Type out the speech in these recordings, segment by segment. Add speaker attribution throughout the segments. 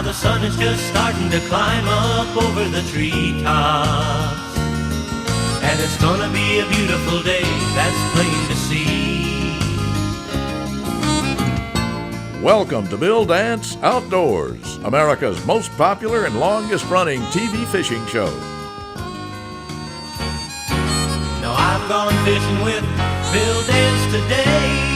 Speaker 1: the sun is just starting to climb up over the treetops. And it's gonna be a beautiful day, that's plain to see.
Speaker 2: Welcome to Bill Dance Outdoors, America's most popular and longest-running TV fishing show.
Speaker 1: Now I've gone fishing with Bill Dance today.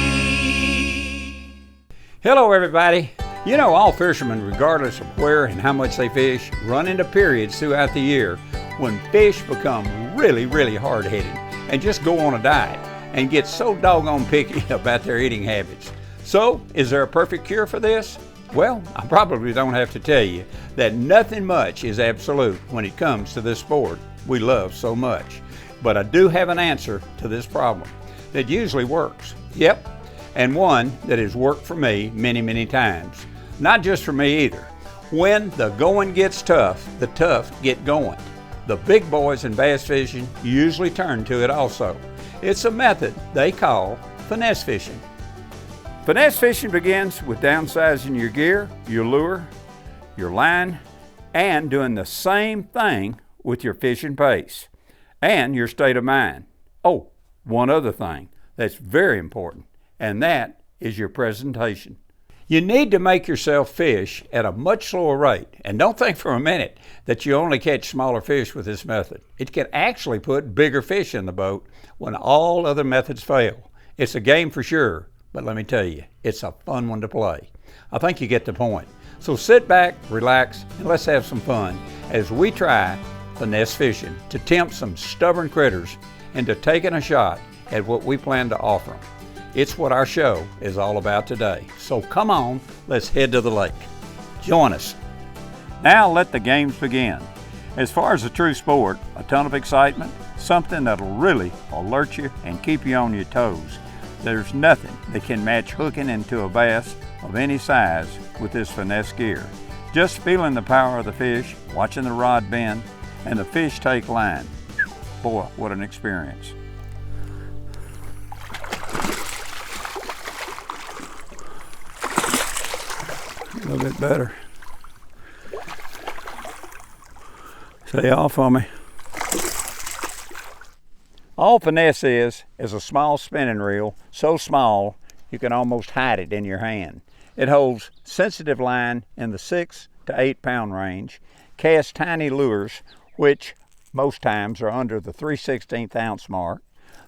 Speaker 3: Hello everybody. You know, all fishermen, regardless of where and how much they fish, run into periods throughout the year when fish become really hard-headed and just go on a diet and get so doggone picky about their eating habits. So, is there a perfect cure for this? Well, I probably don't have to tell you that nothing much is absolute when it comes to this sport we love so much. But I do have an answer to this problem that usually works. Yep, and one that has worked for me many times. Not just for me either. When the going gets tough, the tough get going. The big boys in bass fishing usually turn to it also. It's a method they call finesse fishing. Finesse fishing begins with downsizing your gear, your lure, your line, and doing the same thing with your fishing pace and your state of mind. Oh, one other thing that's very important, and that is your presentation. You need to make yourself fish at a much slower rate, and don't think for a minute that you only catch smaller fish with this method. It can actually put bigger fish in the boat when all other methods fail. It's a game for sure, but let me tell you, it's a fun one to play. I think you get the point. So sit back, relax, and let's have some fun as we try finesse fishing to tempt some stubborn critters into taking a shot at what we plan to offer them. It's what our show is all about today. So come on, let's head to the lake. Join us. Now let the games begin. As far as a true sport, a ton of excitement, something that'll really alert you and keep you on your toes. There's nothing that can match hooking into a bass of any size with this finesse gear. Just feeling the power of the fish, watching the rod bend, and the fish take line. Boy, what an experience. A little bit better. Stay off on me. All finesse is a small spinning reel, so small you can almost hide it in your hand. It holds sensitive line in the 6 to 8 pound range, casts tiny lures, which most times are under the 3/16 ounce mark.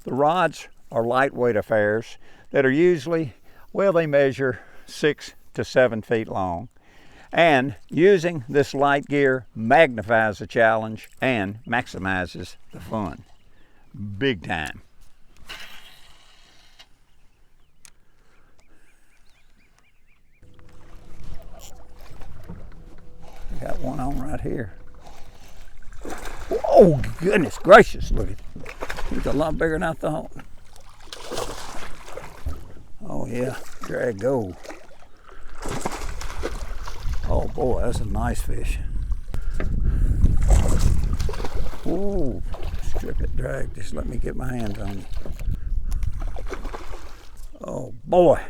Speaker 3: The rods are lightweight affairs that are usually, well, they measure 6 to 7 feet long. And using this light gear magnifies the challenge and maximizes the fun. Big time. I got one on right here. Oh, goodness gracious, look at him. He's a lot bigger than I thought. Oh yeah, drag go. Oh boy, that's a nice fish. Ooh, strip it, drag. Just let me get my hands on it. Oh boy.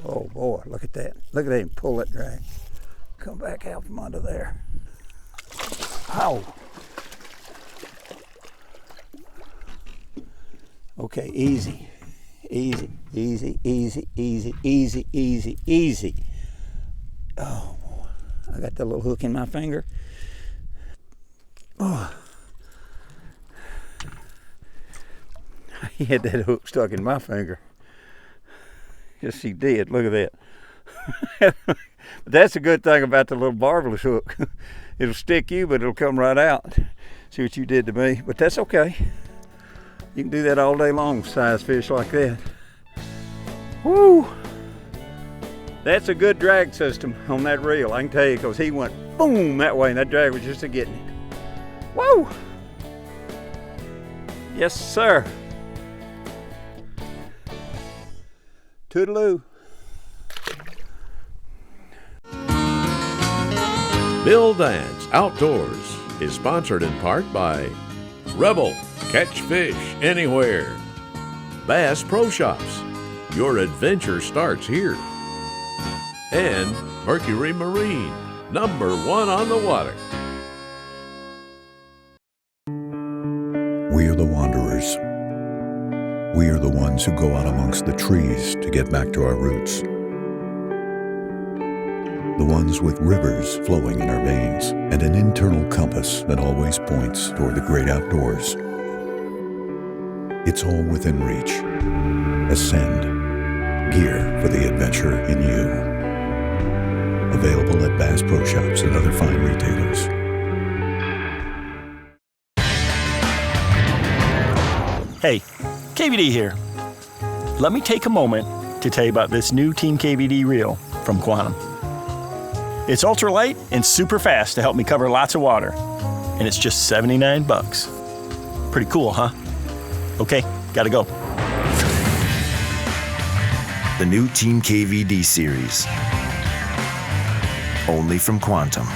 Speaker 3: Oh boy, look at that. Look at that and pull that drag. Come back out from under there. Ow. Okay, easy. Easy, easy, easy, easy, easy, easy, easy. Oh, I got that little hook in my finger. Oh. He had that hook stuck in my finger. Yes, he did. Look at that. But that's a good thing about the little barbless hook. It'll stick you, but it'll come right out. See what you did to me? But that's okay. You can do that all day long with size fish like that. Woo! That's a good drag system on that reel, I can tell you, because he went boom that way and that drag was just a getting it. Woo! Yes, sir. Toodaloo.
Speaker 2: Bill Dance Outdoors is sponsored in part by Rebel, catch fish anywhere. Bass Pro Shops, your adventure starts here. And Mercury Marine, #1 on the water.
Speaker 4: We are the wanderers. We are the ones who go out amongst the trees to get back to our roots. The ones with rivers flowing in our veins and an internal compass that always points toward the great outdoors. It's all within reach. Ascend. Gear for the adventure in you. Available at Bass Pro Shops and other fine retailers.
Speaker 5: Hey, KVD here. Let me take a moment to tell you about this new Team KVD reel from Quantum. It's ultralight and super fast to help me cover lots of water, and it's just 79 bucks. Pretty cool, huh? Okay, gotta go.
Speaker 6: The new Team KVD series. Only from Quantum.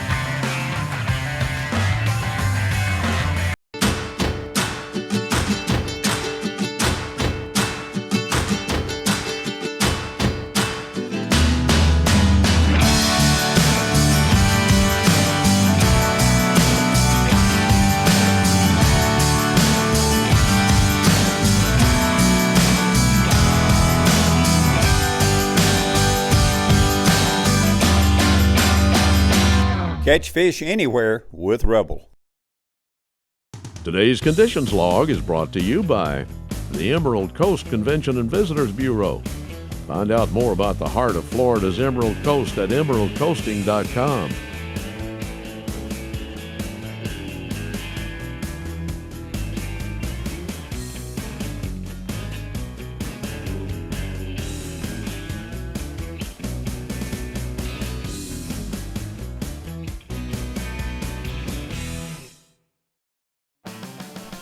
Speaker 3: Catch fish anywhere with Rebel.
Speaker 2: Today's conditions log is brought to you by the Emerald Coast Convention and Visitors Bureau. Find out more about the heart of Florida's Emerald Coast at emeraldcoasting.com.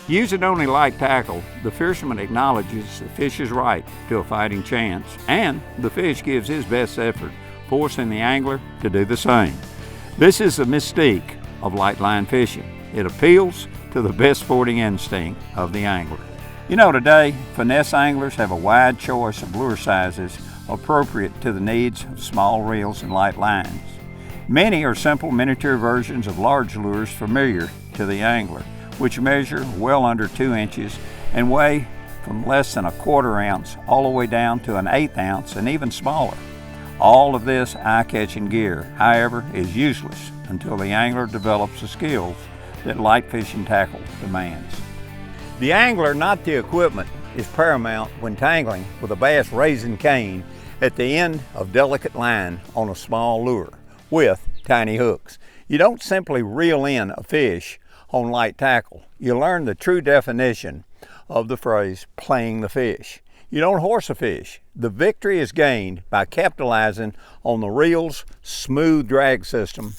Speaker 3: Using only light tackle, the fisherman acknowledges the fish is right to a fighting chance, and the fish gives his best effort, forcing the angler to do the same. This is the mystique of light line fishing. It appeals to the best sporting instinct of the angler. You know, today, finesse anglers have a wide choice of lure sizes appropriate to the needs of small reels and light lines. Many are simple miniature versions of large lures familiar to the angler, which measure well under 2 inches and weigh from less than a 1/4 ounce all the way down to an 1/8 ounce and even smaller. All of this eye-catching gear, however, is useless until the angler develops the skills that light fishing tackle demands. The angler, not the equipment, is paramount when tangling with a bass raising cane at the end of delicate line on a small lure with tiny hooks. You don't simply reel in a fish on light tackle. You learn the true definition of the phrase, playing the fish. You don't horse a fish. The victory is gained by capitalizing on the reel's smooth drag system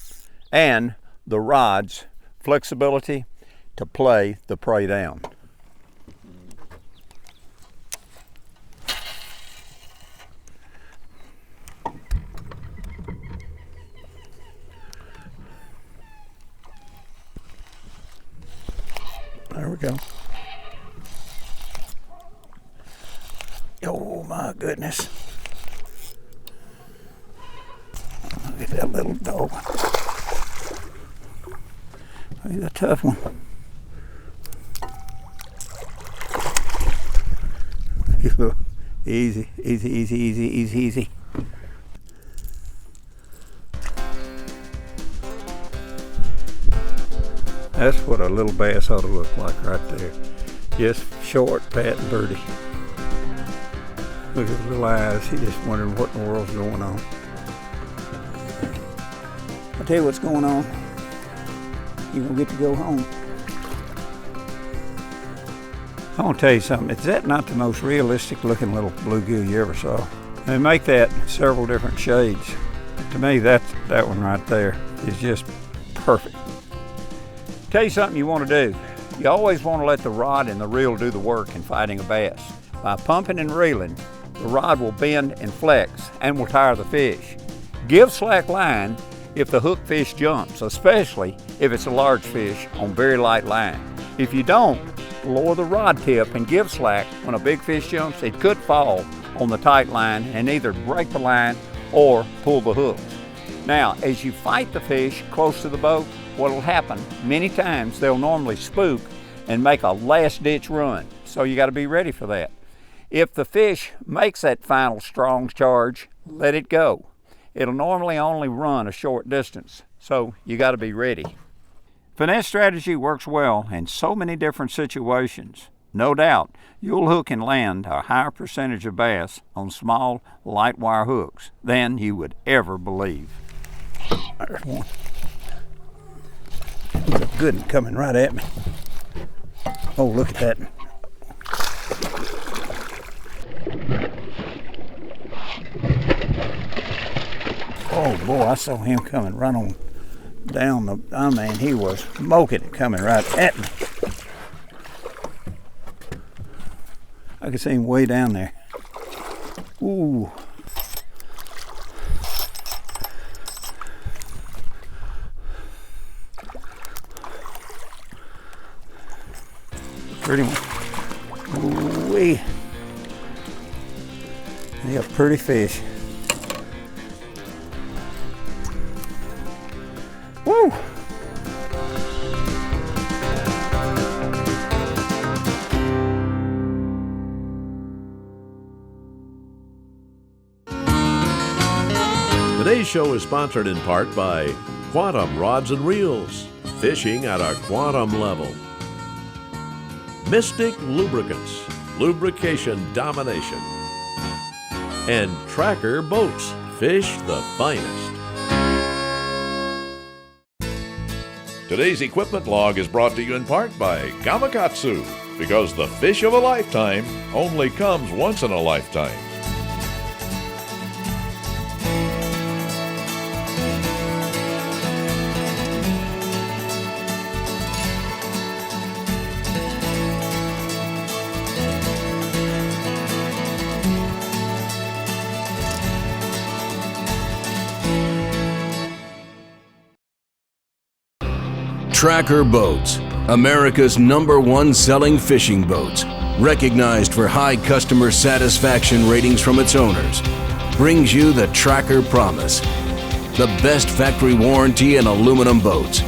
Speaker 3: and the rod's flexibility to play the prey down. There we go. Oh my goodness. Look at that little dog. He's a tough one. Easy, easy, easy, easy, easy, easy. That's what a little bass ought to look like right there. Just short, fat, and dirty. Look at his little eyes. He just wondering what in the world's going on. I'll tell you what's going on. You're gonna get to go home. I want to tell you something. Is that not the most realistic looking little bluegill you ever saw? They make that several different shades. To me, that one right there is just perfect. Tell you something you want to do. You always want to let the rod and the reel do the work in fighting a bass. By pumping and reeling, the rod will bend and flex and will tire the fish. Give slack line if the hook fish jumps, especially if it's a large fish on very light line. If you don't, lower the rod tip and give slack when a big fish jumps. It could fall on the tight line and either break the line or pull the hooks. Now, as you fight the fish close to the boat, what'll happen, many times they'll normally spook and make a last-ditch run. So you got to be ready for that. If the fish makes that final strong charge, let it go. It'll normally only run a short distance, so you got to be ready. Finesse strategy works well in so many different situations. No doubt, you'll hook and land a higher percentage of bass on small, light wire hooks than you would ever believe. There's one. There's a good one coming right at me. Oh, look at that. Oh boy, I saw him coming right on down the, I mean, he was smoking it coming right at me. I could see him way down there. Ooh. Pretty one. Ooh-wee. They got pretty fish. Woo!
Speaker 2: Today's show is sponsored in part by Quantum Rods and Reels, fishing at a quantum level. Mystic Lubricants, lubrication domination. And Tracker Boats, fish the finest. Today's equipment log is brought to you in part by Gamakatsu, because the fish of a lifetime only comes once in a lifetime.
Speaker 7: Tracker Boats, America's #1 selling fishing boats, recognized for high customer satisfaction ratings from its owners, brings you the Tracker Promise, the best factory warranty in aluminum boats,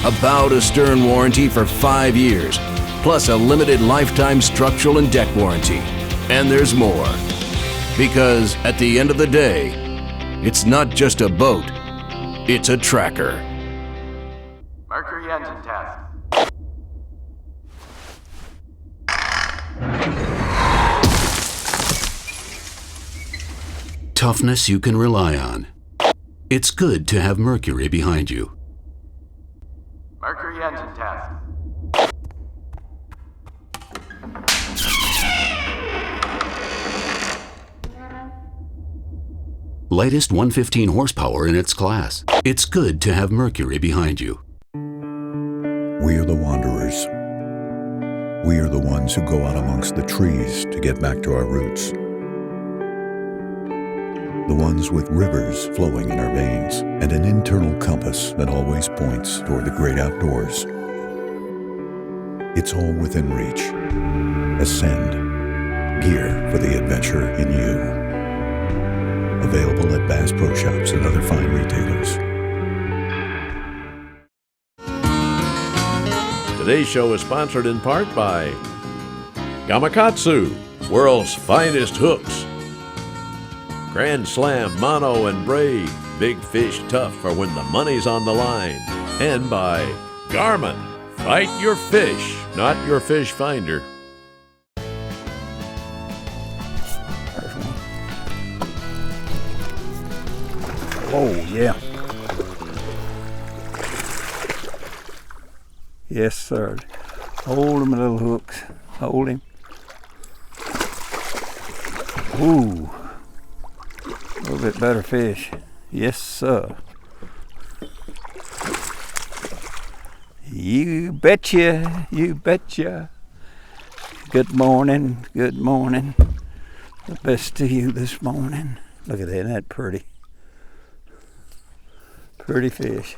Speaker 7: a bow to stern warranty for 5 years, plus a limited lifetime structural and deck warranty. And there's more, because at the end of the day, it's not just a boat, it's a tracker.
Speaker 8: Mercury engine test.
Speaker 7: Toughness you can rely on. It's good to have Mercury behind you.
Speaker 8: Mercury engine test.
Speaker 7: Lightest 115 horsepower in its class. It's good to have Mercury behind you.
Speaker 4: We are the wanderers. We are the ones who go out amongst the trees to get back to our roots. The ones with rivers flowing in our veins and an internal compass that always points toward the great outdoors. It's all within reach. Ascend. Gear for the adventure in you. Available at Bass Pro Shops and other fine retailers.
Speaker 2: Today's show is sponsored in part by Gamakatsu, world's finest hooks. Grand Slam, Mono, and Braid, big fish tough for when the money's on the line. And by Garmin, fight your fish, not your fish finder.
Speaker 3: Oh, yeah. Yes, sir. Hold him, little hooks. Hold him. Ooh. A little bit better fish. Yes, sir. You betcha. You betcha. Good morning. Good morning. The best to you this morning. Look at that. Isn't that pretty? Pretty fish.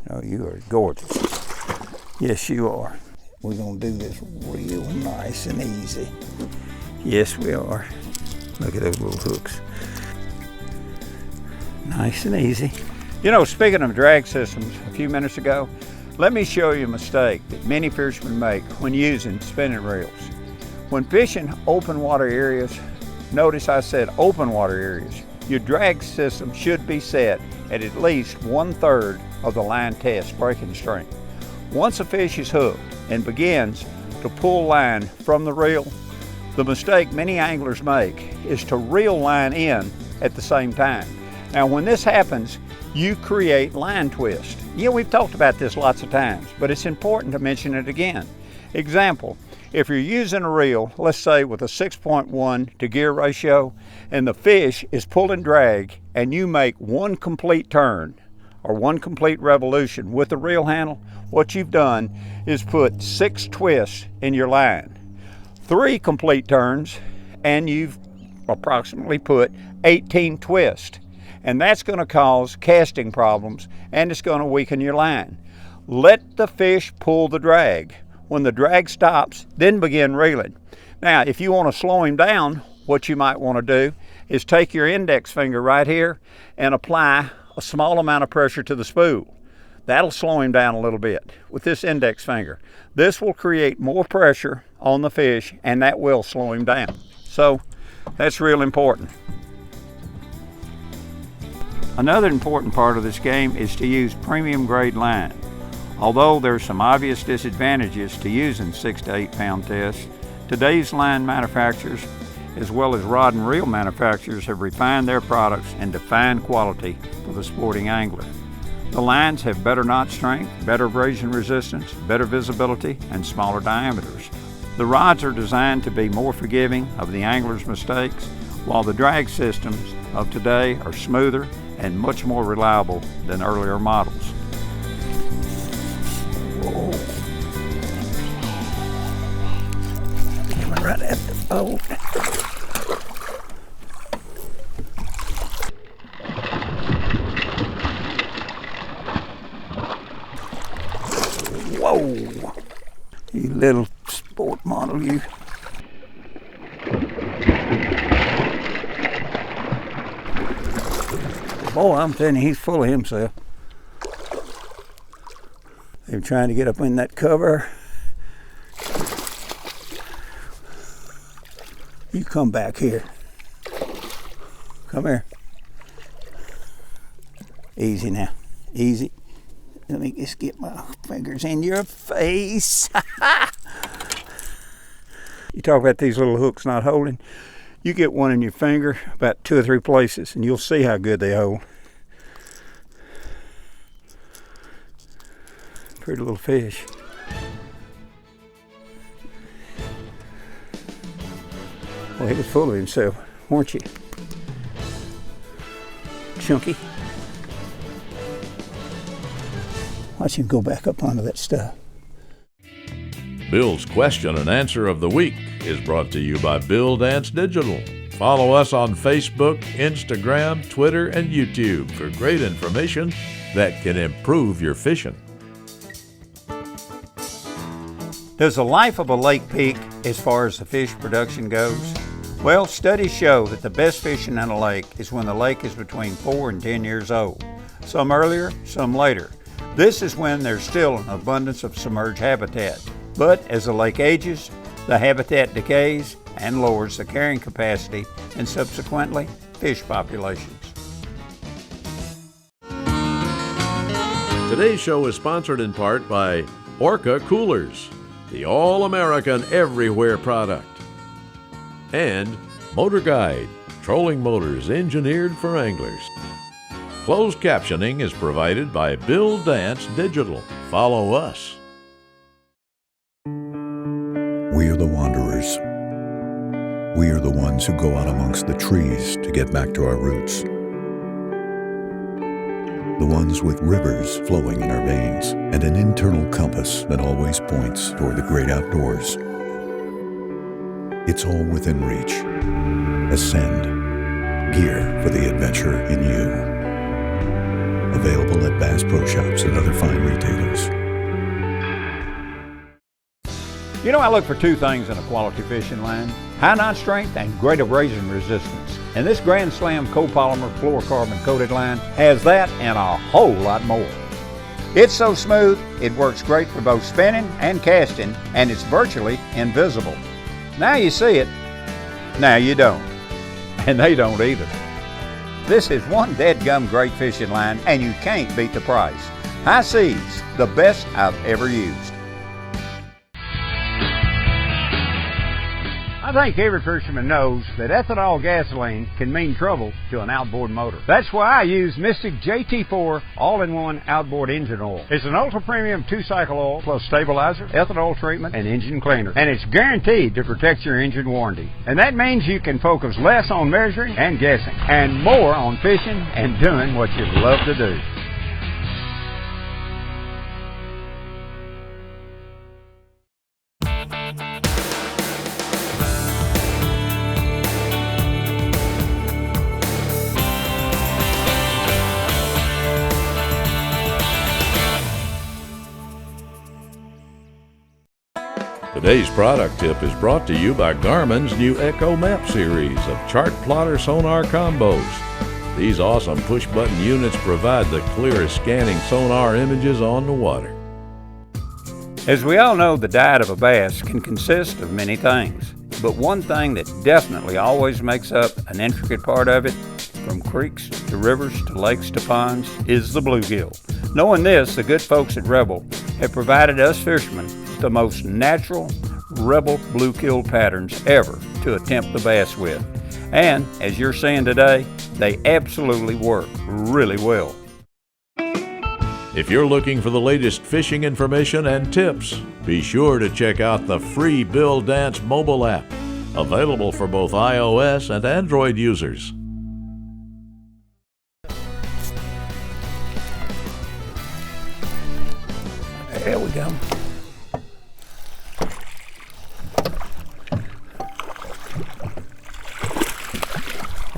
Speaker 3: Oh, you are gorgeous. Yes, you are. We're going to do this real nice and easy. Yes, we are. Look at those little hooks. Nice and easy. You know, speaking of drag systems a few minutes ago, let me show you a mistake that many fishermen make when using spinning reels. When fishing open water areas, notice I said open water areas, your drag system should be set at least 1/3 of the line test breaking strength. Once a fish is hooked and begins to pull line from the reel, the mistake many anglers make is to reel line in at the same time. Now when this happens, you create line twist. Yeah, we've talked about this lots of times, but it's important to mention it again. Example, if you're using a reel, let's say with a 6.1 to gear ratio, and the fish is pulling drag, and you make one complete turn or one complete revolution with the reel handle, what you've done is put 6 twists in your line. 3 complete turns, and you've approximately put 18 twists. And that's going to cause casting problems, and it's going to weaken your line. Let the fish pull the drag. When the drag stops, then begin reeling. Now, if you want to slow him down, what you might want to do is take your index finger right here and apply a small amount of pressure to the spool. That'll slow him down a little bit with this index finger. This will create more pressure on the fish, and that will slow him down. So that's real important. Another important part of this game is to use premium grade line. Although there's some obvious disadvantages to using 6 to 8 pound tests, today's line manufacturers as well as rod and reel manufacturers have refined their products and defined quality for the sporting angler. The lines have better knot strength, better abrasion resistance, better visibility, and smaller diameters. The rods are designed to be more forgiving of the angler's mistakes, while the drag systems of today are smoother and much more reliable than earlier models. Whoa. Coming right at the boat. Whoa! You little sport model, you. Boy, I'm telling you, he's full of himself. They're trying to get up in that cover. You come back here. Come here. Easy now. Easy. Let me just get my fingers in your face. You talk about these little hooks not holding. You get one in your finger about 2 or 3 places and you'll see how good they hold. Pretty little fish. Well, he was full of himself, weren't you? Chunky. Watch him go back up onto that stuff.
Speaker 2: Bill's question and answer of the week is brought to you by Bill Dance Digital. Follow us on Facebook, Instagram, Twitter, and YouTube for great information that can improve your fishing.
Speaker 3: Does the life of a lake peak as far as the fish production goes? Well, studies show that the best fishing in a lake is when the lake is between 4 and 10 years old. Some earlier, some later. This is when there's still an abundance of submerged habitat. But as the lake ages, the habitat decays and lowers the carrying capacity and subsequently fish populations.
Speaker 2: Today's show is sponsored in part by Orca Coolers, the all-American everywhere product, and Motor Guide, trolling motors engineered for anglers. Closed captioning is provided by Bill Dance Digital. Follow us.
Speaker 4: We are the wanderers. We are the ones who go out amongst the trees to get back to our roots. The ones with rivers flowing in our veins and an internal compass that always points toward the great outdoors. It's all within reach. Ascend. Gear for the adventure in you. Available at Bass Pro Shops and other fine retailers.
Speaker 3: You know, I look for 2 things in a quality fishing line: high knot strength and great abrasion resistance. And this Grand Slam copolymer fluorocarbon coated line has that and a whole lot more. It's so smooth, it works great for both spinning and casting, and it's virtually invisible. Now you see it, now you don't. And they don't either. This is one dead-gum great fishing line, and you can't beat the price. High Seas, the best I've ever used. I think every fisherman knows that ethanol gasoline can mean trouble to an outboard motor. That's why I use Mystic JT4 all-in-one outboard engine oil. It's an ultra-premium 2-cycle oil plus stabilizer, ethanol treatment, and engine cleaner. And it's guaranteed to protect your engine warranty. And that means you can focus less on measuring and guessing, and more on fishing and doing what you love to do.
Speaker 2: Today's product tip is brought to you by Garmin's new Echo Map series of chart plotter sonar combos. These awesome push-button units provide the clearest scanning sonar images on the water.
Speaker 3: As we all know, the diet of a bass can consist of many things, but one thing that definitely always makes up an intricate part of it, from creeks to rivers to lakes to ponds, is the bluegill. Knowing this, the good folks at Rebel have provided us fishermen the most natural Rebel bluegill patterns ever to attempt the bass with. And as you're seeing today, they absolutely work really well.
Speaker 2: If you're looking for the latest fishing information and tips, be sure to check out the free Bill Dance mobile app, available for both iOS and Android users.
Speaker 3: There we go.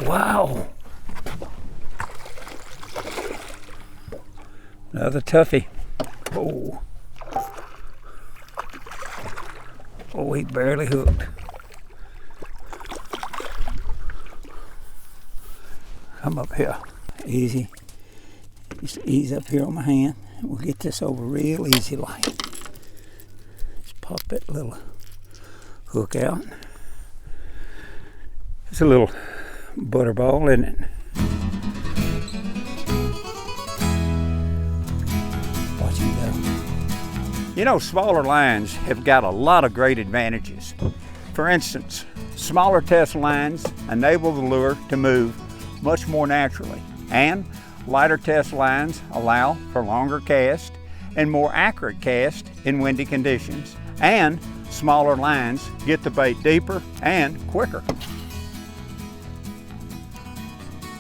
Speaker 3: Wow. Another toughie. Oh. Oh, he barely hooked. Come up here. Easy. Just ease up here on my hand. We'll get this over real easy like. Just pop that little hook out. It's a little butterball, isn't it? Watch him go. You know, smaller lines have got a lot of great advantages. For instance, smaller test lines enable the lure to move much more naturally, and lighter test lines allow for longer cast and more accurate cast in windy conditions, and smaller lines get the bait deeper and quicker.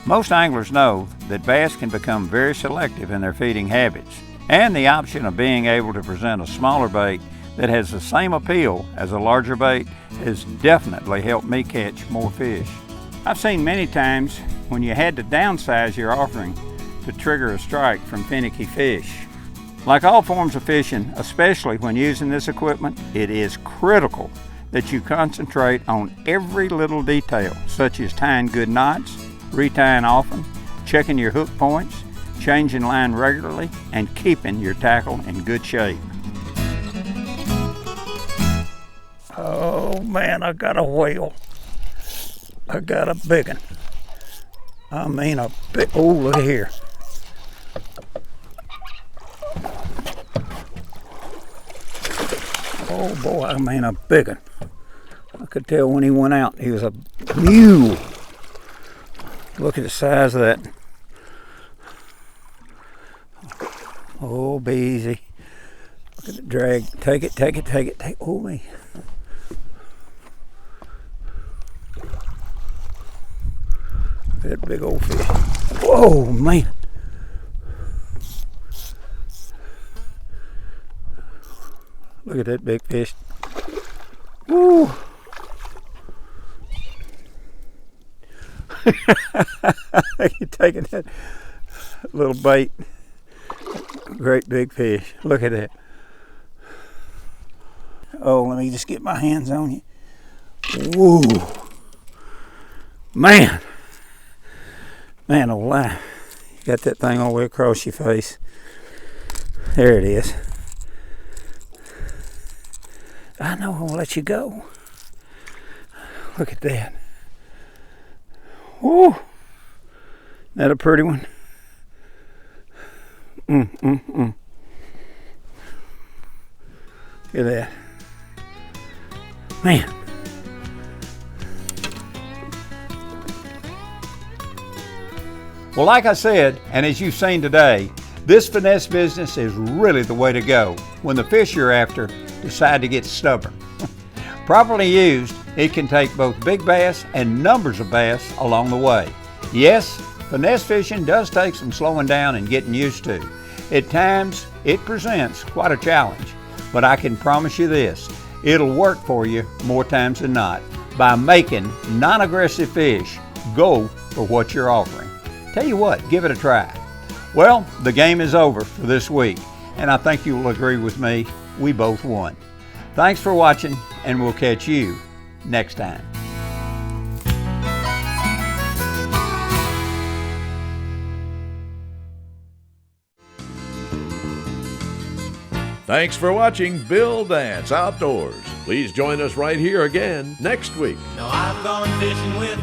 Speaker 3: Most anglers know that bass can become very selective in their feeding habits, and the option of being able to present a smaller bait that has the same appeal as a larger bait has definitely helped me catch more fish. I've seen many times when you had to downsize your offering to trigger a strike from finicky fish. Like all forms of fishing, especially when using this equipment, it is critical that you concentrate on every little detail, such as tying good knots, retying often, checking your hook points, changing line regularly, and keeping your tackle in good shape. Oh man, I got a whale. I got a big one. I mean a big, oh look at here. Oh boy, I mean a big one. I could tell when he went out, he was a mule. Look at the size of that. Oh, be easy. Look at the drag. Take it, take it, take it, take it. Oh, me. Look at that big old fish. Whoa, man. Look at that big fish. Woo. You're taking that little bait. Great big fish. Look at that. Oh, let me just get my hands on you. Woo. Man, Man, oh lie. You got that thing all the way across your face. There it is. I know I'll let you go. Look at that. Woo! That a pretty one? Look at that. Man. Well, like I said, and as you've seen today, this finesse business is really the way to go when the fish you're after decide to get stubborn. Properly used, it can take both big bass and numbers of bass along the way. Yes, finesse fishing does take some slowing down and getting used to. At times, it presents quite a challenge, but I can promise you this, it'll work for you more times than not by making non-aggressive fish go for what you're offering. Tell you what, give it a try. Well, the game is over for this week, and I think you'll agree with me, we both won. Thanks for watching, and we'll catch you next time.
Speaker 2: Thanks for watching Bill Dance Outdoors. Please join us right here again next week.
Speaker 1: Now I've gone fishing with